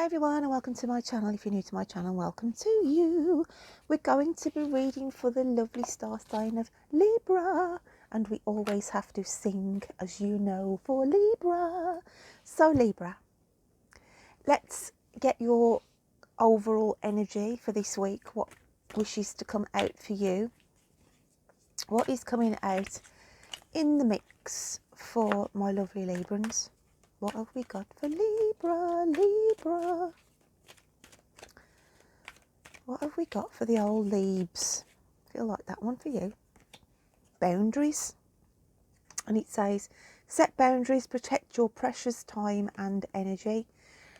Hi everyone and welcome to my channel. If you're new to my channel, welcome to you. We're going to be reading for the lovely star sign of Libra, and we always have to sing, as you know, for Libra. So Libra, let's get your overall energy for this week. What wishes to come out for you? What is coming out in the mix for my lovely Librans? What have we got for Libra, Libra? What have we got for the old Libs? Feel like that one for you. Boundaries. And it says, set boundaries, protect your precious time and energy.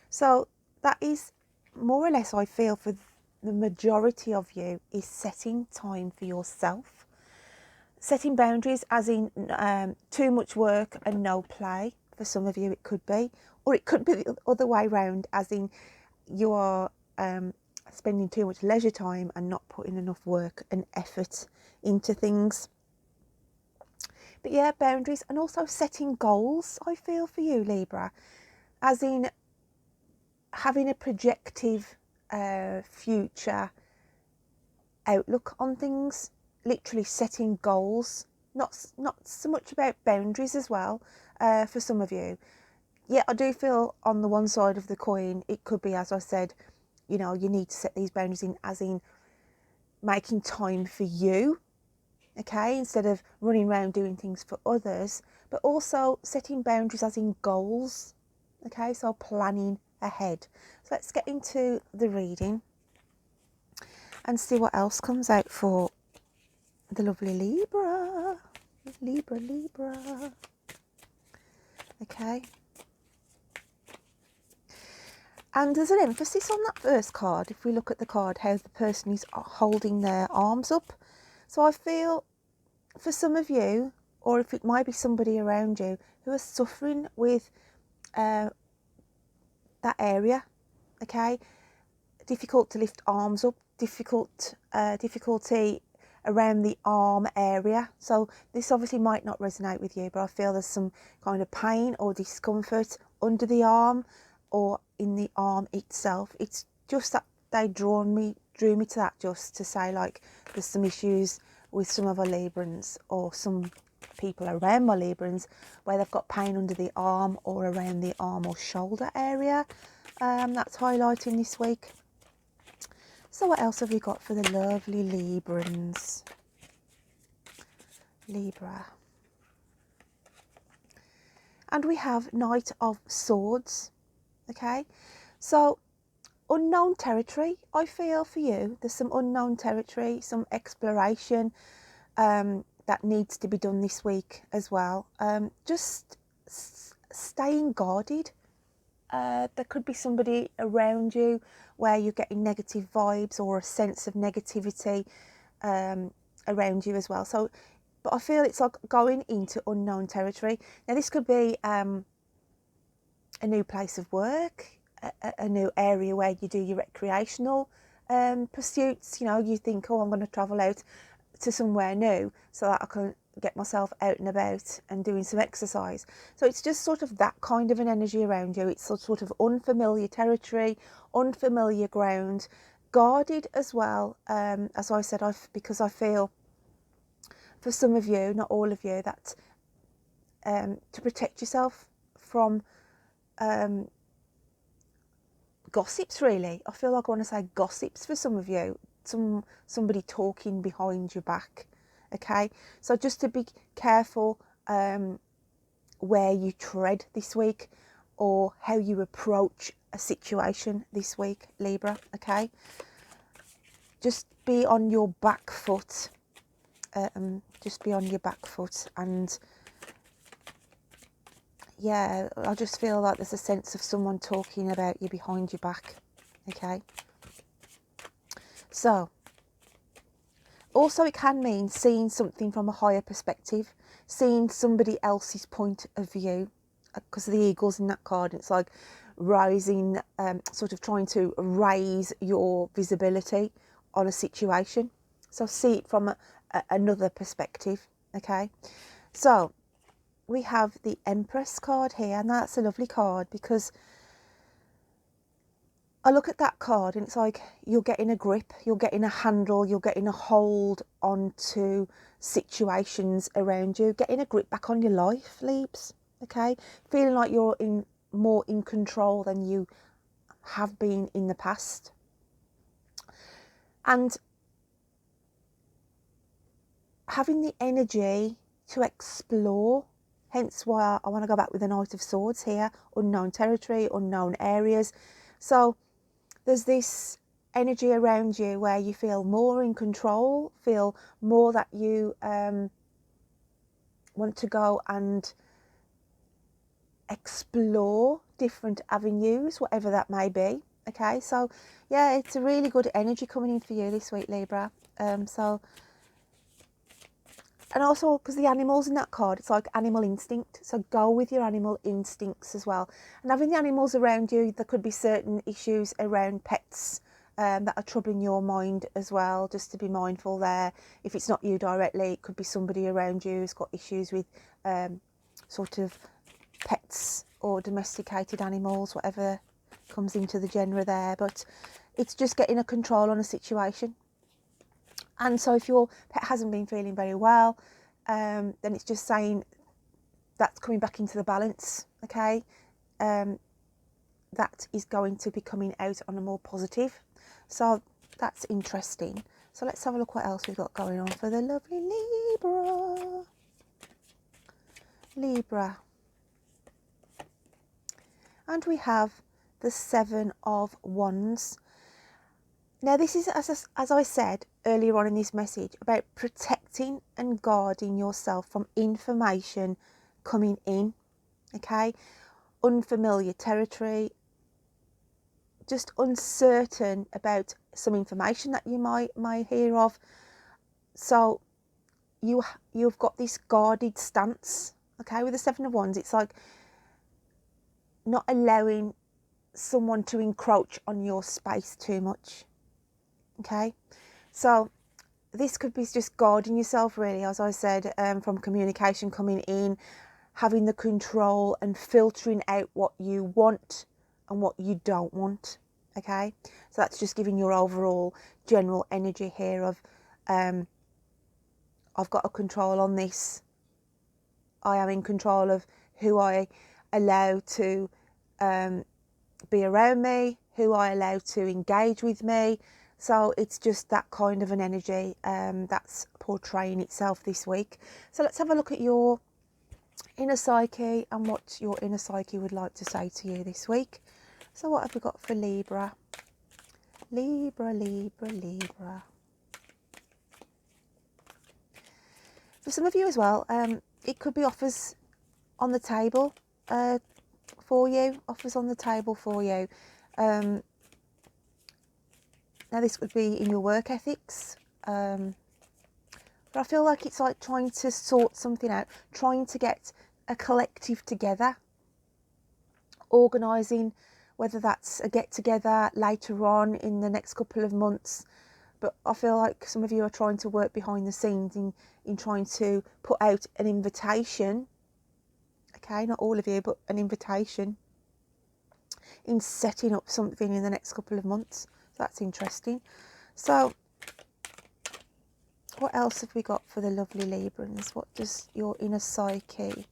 So that is more or less, I feel, for the majority of you, is setting time for yourself. Setting boundaries as in too much work and no play. For some of you it could be. Or it could be the other way around, as in you are spending too much leisure time and not putting enough work and effort into things. But yeah, boundaries, and also setting goals, I feel, for you, Libra, as in having a projective future outlook on things, literally setting goals, not so much about boundaries as well. For some of you, yeah, I do feel on the one side of the coin it could be, as I said, you know, you need to set these boundaries in, as in making time for you, okay, instead of running around doing things for others, but also setting boundaries as in goals, okay, so planning ahead. So let's get into the reading and see what else comes out for the lovely Libra. Libra. Okay. And there's an emphasis on that first card. If we look at the card, how the person is holding their arms up. So I feel for some of you, or if it might be somebody around you, who are suffering with that area, okay? Difficult to lift arms up, difficulty around the arm area. So this obviously might not resonate with you, but I feel there's some kind of pain or discomfort under the arm or in the arm itself. It's just that they drew me to that, just to say, like, there's some issues with some of our Librans or some people around my Librans where they've got pain under the arm or around the arm or shoulder area. That's highlighting this week. So what else have we got for the lovely Librans? Libra. And we have Knight of Swords. Okay, so unknown territory, I feel, for you. There's some unknown territory, some exploration that needs to be done this week as well. Just staying guarded. There could be somebody around you where you're getting negative vibes or a sense of negativity around you as well. So, but I feel it's like going into unknown territory. Now this could be a new place of work, a new area where you do your recreational pursuits. You know, you think, oh, I'm going to travel out to somewhere new so that I can get myself out and about and doing some exercise. So it's just sort of that kind of an energy around you. It's sort of unfamiliar territory, unfamiliar ground, guarded as well. As I said, because I feel for some of you, not all of you, that to protect yourself from gossips, really. I feel like I want to say gossips for some of you. Somebody talking behind your back. Okay, so just to be careful where you tread this week or how you approach a situation this week, Libra. Okay, just be on your back foot. Just be on your back foot, and yeah, I just feel like there's a sense of someone talking about you behind your back. Okay, so also it can mean seeing something from a higher perspective, seeing somebody else's point of view, because of the eagles in that card. It's like rising, sort of trying to raise your visibility on a situation. So see it from another perspective. Okay, so we have the Empress card here, and that's a lovely card because I look at that card and it's like you're getting a grip, you're getting a handle, you're getting a hold onto situations around you, getting a grip back on your life, Leaps, okay? Feeling like you're more in control than you have been in the past. And having the energy to explore, hence why I want to go back with the Knight of Swords here, unknown territory, unknown areas. So there's this energy around you where you feel more in control, feel more that you want to go and explore different avenues, whatever that may be. Okay, so yeah, it's a really good energy coming in for you this week, Libra. And also because the animals in that card, it's like animal instinct. So go with your animal instincts as well. And having the animals around you, there could be certain issues around pets that are troubling your mind as well, just to be mindful there. If it's not you directly, it could be somebody around you who's got issues with sort of pets or domesticated animals, whatever comes into the genre there. But it's just getting a control on a situation. And so if your pet hasn't been feeling very well, then it's just saying that's coming back into the balance, okay? That is going to be coming out on a more positive. So that's interesting. So let's have a look what else we've got going on for the lovely Libra. Libra. And we have the Seven of Wands. Now this is, as I said earlier on in this message, about protecting and guarding yourself from information coming in, okay? Unfamiliar territory, just uncertain about some information that you might hear of. So you've got this guarded stance, okay? With the Seven of Wands, it's like not allowing someone to encroach on your space too much. Okay, so this could be just guarding yourself, really, as I said, from communication coming in, having the control and filtering out what you want and what you don't want. Okay, so that's just giving your overall general energy here of I've got a control on this. I am in control of who I allow to be around me, who I allow to engage with me. So it's just that kind of an energy that's portraying itself this week. So let's have a look at your inner psyche and what your inner psyche would like to say to you this week. So what have we got for Libra? Libra, Libra, Libra. For some of you as well, it could be offers on the table for you, offers on the table for you. Now this would be in your work ethics, but I feel like it's like trying to sort something out, trying to get a collective together, organising, whether that's a get-together later on in the next couple of months. But I feel like some of you are trying to work behind the scenes in trying to put out an invitation, okay, not all of you, but an invitation, in setting up something in the next couple of months. So that's interesting. So what else have we got for the lovely Librans? What does your inner psyche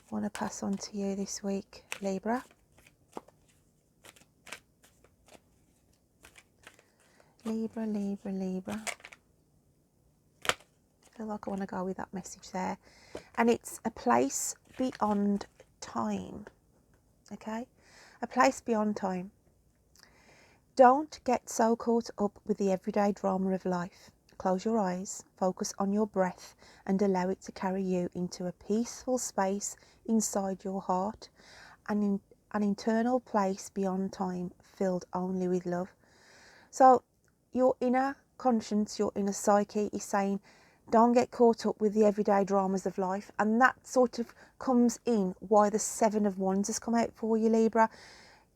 want to pass on to you this week, Libra? Libra, Libra, Libra. I feel like I want to go with that message there. And it's a place beyond time. Okay? A place beyond time. Don't get so caught up with the everyday drama of life. Close your eyes, focus on your breath, and allow it to carry you into a peaceful space inside your heart, an internal place beyond time, filled only with love. So your inner conscience, your inner psyche is saying, don't get caught up with the everyday dramas of life. And that sort of comes in why the Seven of Wands has come out for you, Libra.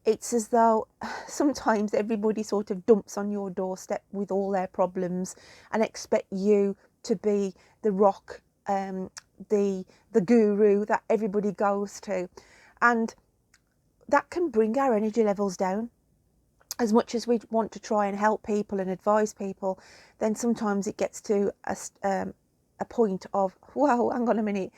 It's as though sometimes everybody sort of dumps on your doorstep with all their problems and expect you to be the rock, the guru that everybody goes to. And that can bring our energy levels down. as much as we want to try and help people and advise people, then sometimes it gets to a point of, whoa, hang on a minute,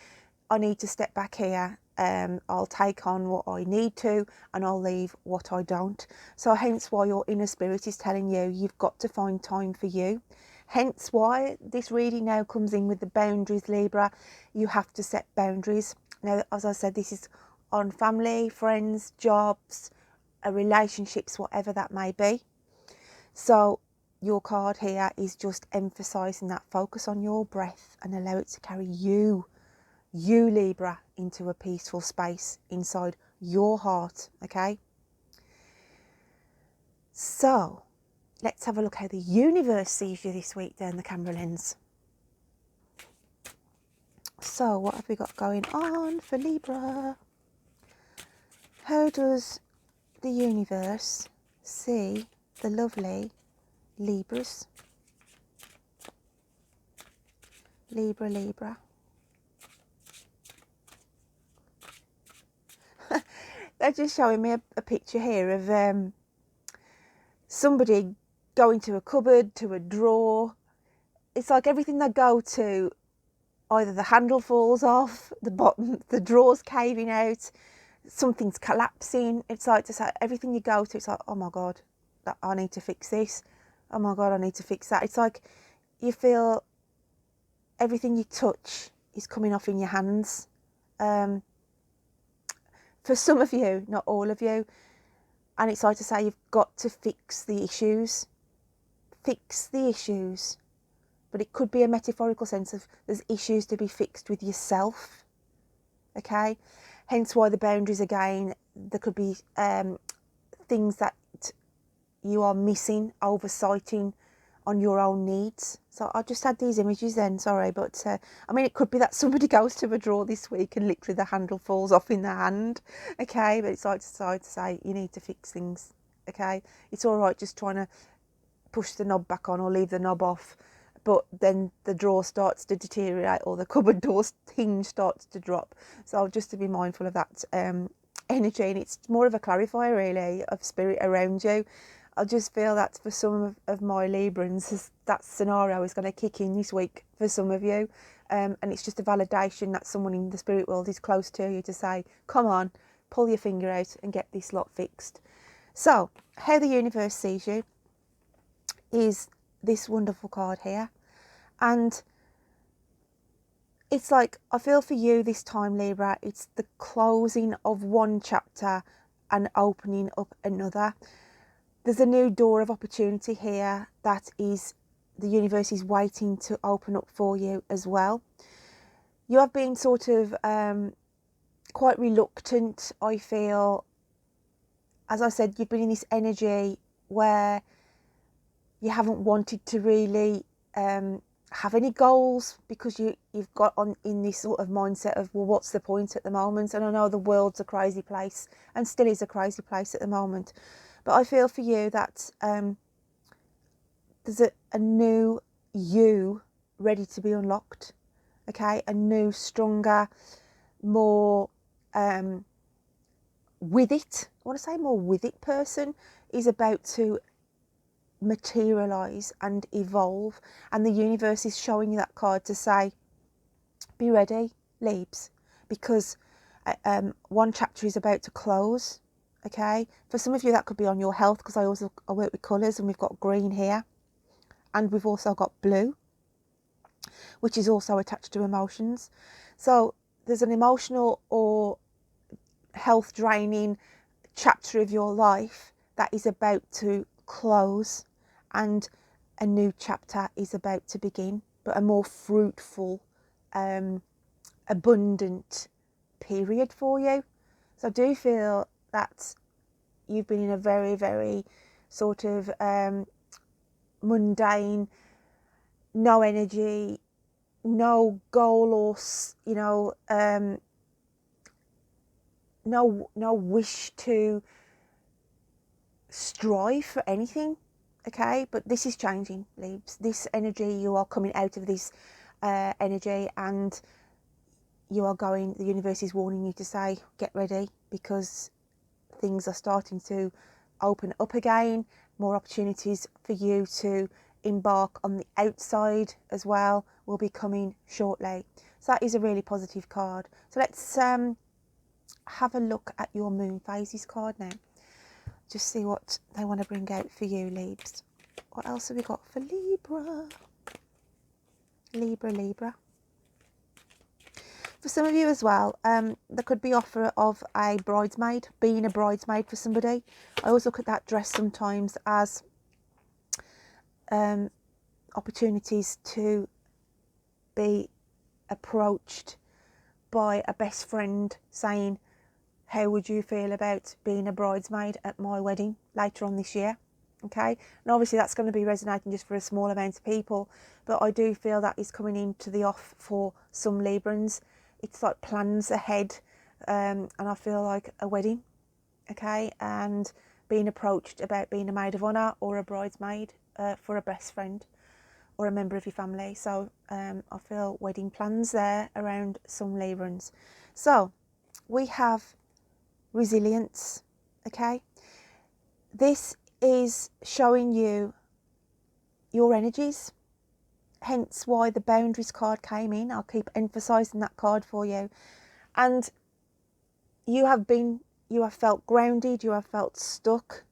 I need to step back here. I'll take on what I need to and I'll leave what I don't. So hence why your inner spirit is telling you you've got to find time for you. Hence why this reading now comes in with the boundaries, Libra. You have to set boundaries. Now, as I said, this is on family, friends, jobs, relationships, whatever that may be. So your card here is just emphasising that. Focus on your breath and allow it to carry you, Libra, into a peaceful space inside your heart, okay? So let's have a look how the universe sees you this week down the camera lens. So what have we got going on for Libra? How does the universe see the lovely Libras? Libra. They're just showing me a picture here of somebody going to a cupboard, to a drawer. It's like everything they go to, either the handle falls off, the bottom, the drawer's caving out, something's collapsing. It's like to say everything you go to, it's like, oh my God, I need to fix this. Oh my God, I need to fix that. It's like you feel everything you touch is coming off in your hands. For some of you, not all of you. And it's like to say you've got to fix the issues. Fix the issues. But it could be a metaphorical sense of there's issues to be fixed with yourself. Okay? Hence why the boundaries again, there could be things that you are missing, oversighting on your own needs. So I just had these images then, sorry, but I mean, it could be that somebody goes to a drawer this week and literally the handle falls off in their hand, okay? But it's like to say you need to fix things, okay? It's all right just trying to push the knob back on or leave the knob off, but then the drawer starts to deteriorate or the cupboard door hinge starts to drop. So just to be mindful of that energy, and it's more of a clarifier really of spirit around you. I just feel that for some of my Librans, that scenario is going to kick in this week for some of you. And it's just a validation that someone in the spirit world is close to you to say, come on, pull your finger out and get this lot fixed. So, how the universe sees you is this wonderful card here. And it's like, I feel for you this time, Libra, it's the closing of one chapter and opening up another. There's a new door of opportunity here that is the universe is waiting to open up for you as well. You have been sort of quite reluctant, I feel. As I said, you've been in this energy where you haven't wanted to really have any goals because you've got on in this sort of mindset of, well, what's the point at the moment? And I know the world's a crazy place and still is a crazy place at the moment. But I feel for you that there's a new you ready to be unlocked, okay? A new, stronger, more with it, I want to say more with it person is about to materialise and evolve. And the universe is showing you that card to say, be ready, Leaves, because one chapter is about to close. Okay, for some of you that could be on your health, because I work with colours and we've got green here and we've also got blue, which is also attached to emotions. So there's an emotional or health draining chapter of your life that is about to close and a new chapter is about to begin, but a more fruitful, abundant period for you. So I do feel that you've been in a very, very sort of mundane, no energy, no goal or, you know, no wish to strive for anything, okay? But this is changing, Leaves. This energy, you are coming out of this energy and you are going, the universe is warning you to say, get ready, because things are starting to open up again, more opportunities for you to embark on the outside as well will be coming shortly. So that is a really positive card. So let's have a look at your moon phases card now. Just see what they want to bring out for you, Libs. What else have we got for Libra? Libra. For some of you as well, there could be offer of a bridesmaid, being a bridesmaid for somebody. I always look at that dress sometimes as opportunities to be approached by a best friend saying, how would you feel about being a bridesmaid at my wedding later on this year? Okay, and obviously that's going to be resonating just for a small amount of people, but I do feel that is coming into the off for some Librans. It's like plans ahead, and I feel like a wedding, okay, and being approached about being a maid of honour or a bridesmaid for a best friend or a member of your family. So I feel wedding plans there around some Librans. So we have resilience, okay. This is showing you your energies, hence why the boundaries card came in. I'll keep emphasizing that card for you. And you have felt grounded, you have felt stuck,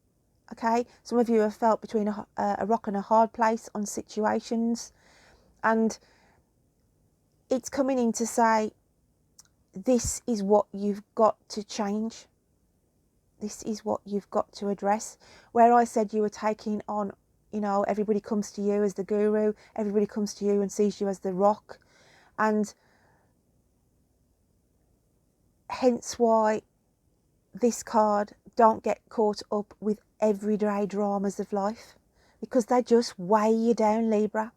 okay. Some of you have felt between a rock and a hard place on situations, and it's coming in to say this is what you've got to change. This is what you've got to address. Where I said you were taking on, you know, everybody comes to you as the guru, everybody comes to you and sees you as the rock, and hence why this card, don't get caught up with everyday dramas of life, because they just weigh you down, Libra.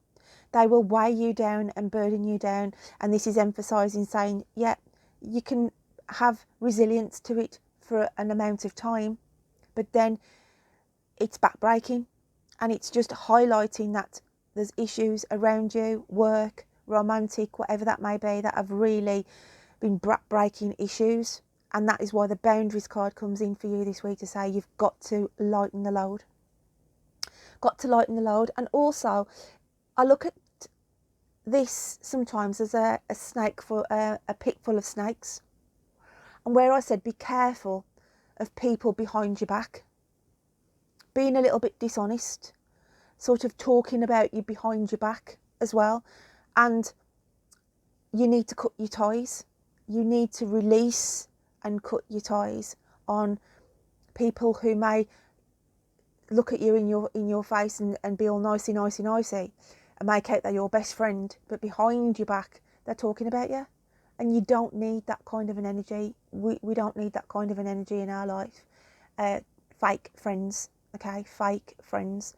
They will weigh you down and burden you down, and this is emphasising saying, yeah, you can have resilience to it for an amount of time, but then it's backbreaking, and it's just highlighting that there's issues around you, work, romantic, whatever that may be, that have really been backbreaking issues. And that is why the boundaries card comes in for you this week to say you've got to lighten the load. Got to lighten the load. And also, I look at this sometimes as a pit full of snakes. And where I said be careful of people behind your back, being a little bit dishonest, sort of talking about you behind your back as well. And you need to cut your ties. You need to release and cut your ties on people who may look at you in your face and be all nicey and make out they're your best friend, but behind your back they're talking about you. And you don't need that kind of an energy. We don't need that kind of an energy in our life. Fake friends, okay, fake friends.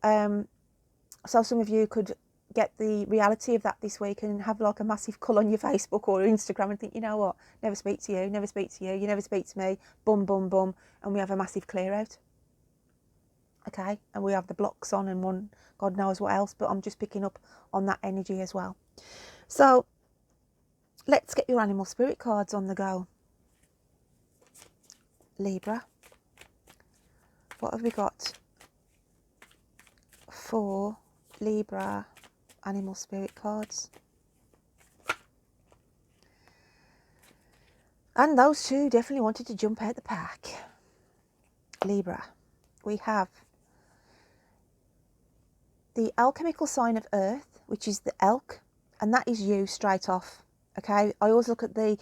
So some of you could get the reality of that this week and have like a massive cull on your Facebook or Instagram and think, you know what, never speak to you, you never speak to me, bum, bum, bum, and we have a massive clear out. Okay, and we have the blocks on and one, God knows what else, but I'm just picking up on that energy as well. So let's get your animal spirit cards on the go. Libra, what have we got for Libra animal spirit cards? And those two definitely wanted to jump out the pack. Libra, we have the alchemical sign of Earth, which is the elk, and that is you straight off. Okay, I always look at the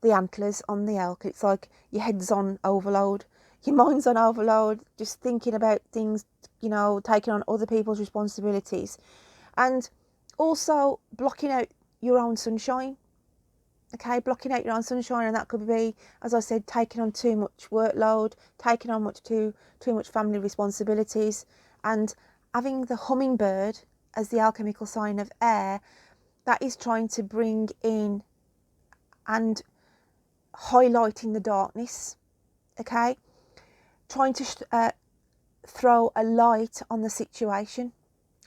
antlers on the elk. It's like your head's on overload, your mind's on overload, just thinking about things, you know, taking on other people's responsibilities, and also blocking out your own sunshine. Okay, blocking out your own sunshine, and that could be, as I said, taking on too much workload, taking on too much family responsibilities, and having the hummingbird as the alchemical sign of air, that is trying to bring in and highlighting the darkness, okay? Trying to throw a light on the situation.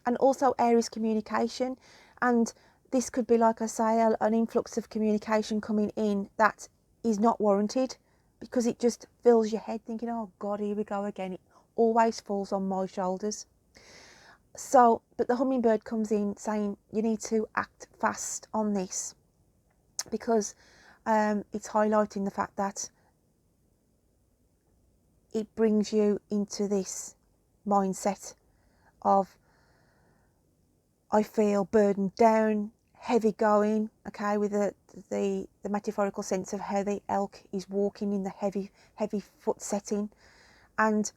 And also Aries communication, and this could be, like I say, an influx of communication coming in that is not warranted, because it just fills your head thinking, oh God, here we go again. always falls on my shoulders. So, but the hummingbird comes in saying you need to act fast on this, because it's highlighting the fact that it brings you into this mindset of, I feel burdened down, heavy going, okay, with the metaphorical sense of how the elk is walking in the heavy foot setting, and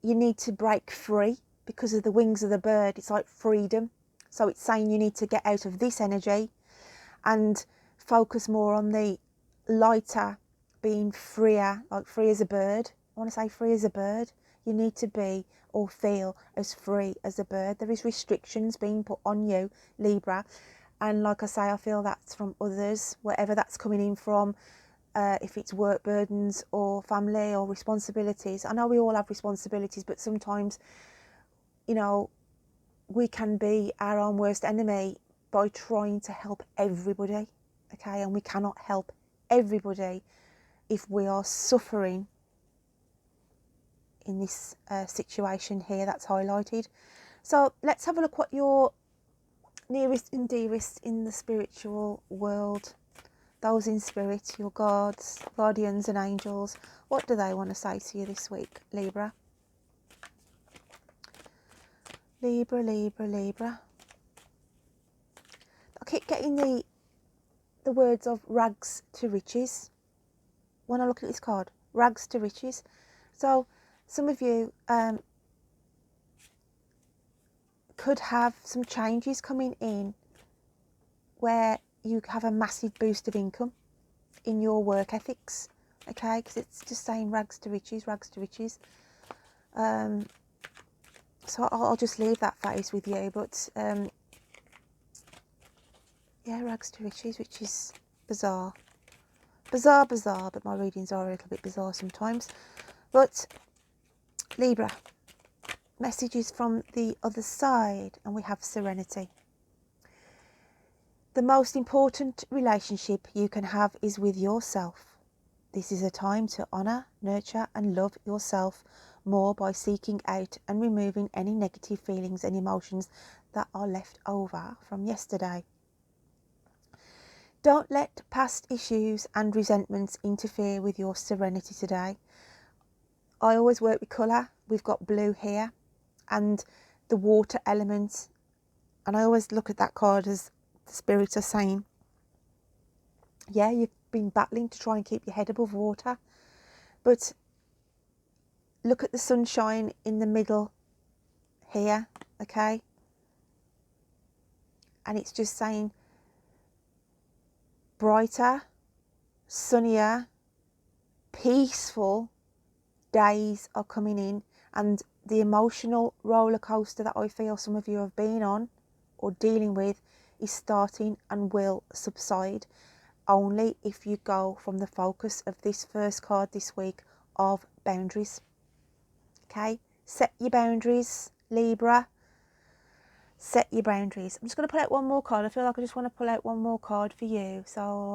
you need to break free because of the wings of the bird. It's like freedom. So it's saying you need to get out of this energy and focus more on the lighter, being freer, like free as a bird. I want to say free as a bird. You need to be or feel as free as a bird. There is restrictions being put on you, Libra, and like I say, I feel that's from others, wherever that's coming in from. If it's work burdens or family or responsibilities. I know we all have responsibilities, but sometimes, you know, we can be our own worst enemy by trying to help everybody, okay? And we cannot help everybody if we are suffering in this situation here that's highlighted. So let's have a look what your nearest and dearest in the spiritual world, those in spirit, your guards, guardians and angels, what do they want to say to you this week, Libra? Libra, Libra, Libra. I keep getting the words of rags to riches when I look at this card. Rags to riches. So some of you could have some changes coming in where you have a massive boost of income in your work ethics, okay? Because it's just saying rags to riches, rags to riches. So I'll just leave that phase with you, but yeah, rags to riches, which is bizarre. Bizarre, but my readings are a little bit bizarre sometimes. But Libra, messages from the other side, and we have serenity. The most important relationship you can have is with yourself. This is a time to honour, nurture and love yourself more by seeking out and removing any negative feelings and emotions that are left over from yesterday. Don't let past issues and resentments interfere with your serenity today. I always work with colour. We've got blue here and the water element, and I always look at that card as the spirits are saying, yeah, you've been battling to try and keep your head above water, but look at the sunshine in the middle here, okay? And it's just saying brighter, sunnier, peaceful days are coming in, and the emotional roller coaster that I feel some of you have been on or dealing with is starting and will subside only if you go from the focus of this first card this week of boundaries. Okay, set your boundaries, Libra. Set your boundaries. I'm just going to pull out one more card. I feel like I just want to pull out one more card for you. So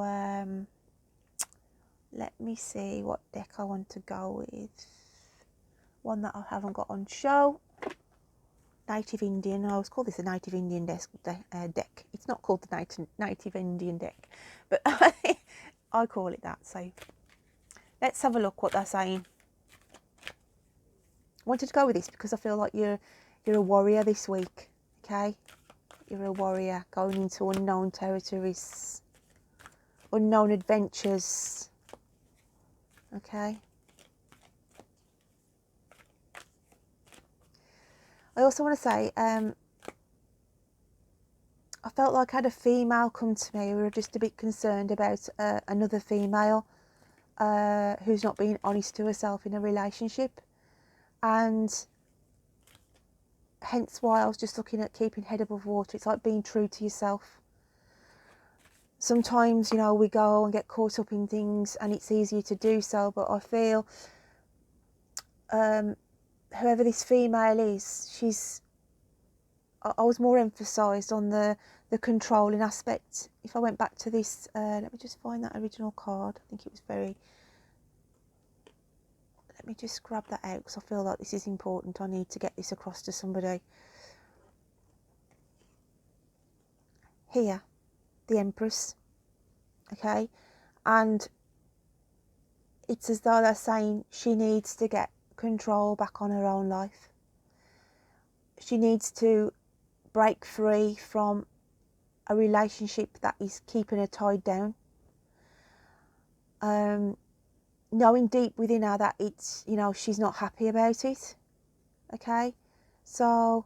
let me see what deck I want to go with. One that I haven't got on show. Native Indian. I always call this a Native Indian deck. It's not called the Native Indian deck, but I call it that. So let's have a look what they're saying. I wanted to go with this because I feel like you're a warrior this week, okay? You're a warrior going into unknown territories, unknown adventures, okay? I also want to say, I felt like I had a female come to me. We were just a bit concerned about another female who's not being honest to herself in a relationship. And hence why I was just looking at keeping head above water. It's like being true to yourself. Sometimes, you know, we go and get caught up in things and it's easier to do so, but I feel whoever this female is, I was more emphasised on the controlling aspect. If I went back to this, let me just find that original card. I think it was let Let me just grab that out because I feel like this is important. I need to get this across to somebody. Here, the Empress, okay? And it's as though they're saying she needs to get control back on her own life. She needs to break free from a relationship that is keeping her tied down. Knowing deep within her that it's, you know, she's not happy about it. Okay, so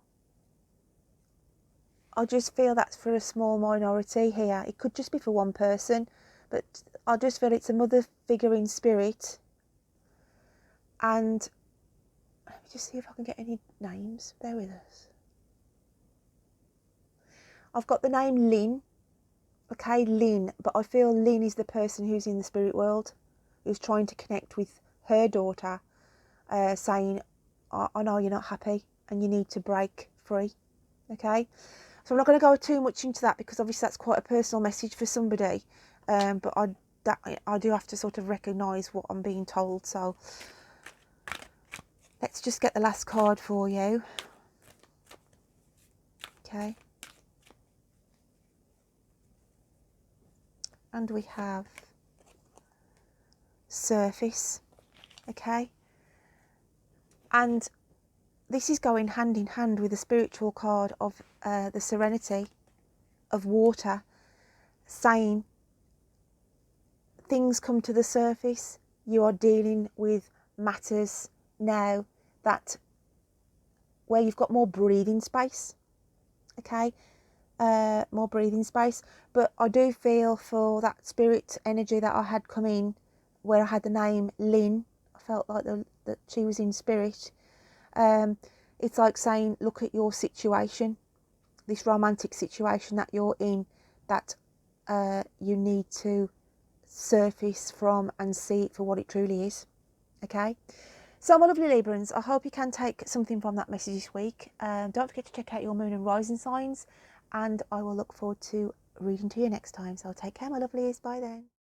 I just feel that's for a small minority here. It could just be for one person, but I just feel it's a mother figure in spirit. And let me just see if I can get any names. Bear with us. I've got the name Lynn. Okay, Lynn, but I feel Lynn is the person who's in the spirit world, who's trying to connect with her daughter, saying, I know you're not happy and you need to break free. Okay, so I'm not going to go too much into that because obviously that's quite a personal message for somebody, but I do have to sort of recognise what I'm being told. So let's just get the last card for you. Okay. And we have surface, okay? And this is going hand in hand with the spiritual card of the serenity of water, saying things come to the surface. You are dealing with matters now that where you've got more breathing space, okay? More breathing space. But I do feel for that spirit energy that I had come in, where I had the name Lynn, I felt like that she was in spirit. It's like saying, look at your situation, this romantic situation that you're in, that you need to surface from and see it for what it truly is. Okay, so my lovely Librans, I hope you can take something from that message this week. Don't forget to check out your moon and rising signs, and I will look forward to reading to you next time. So take care, my lovelies. Bye then.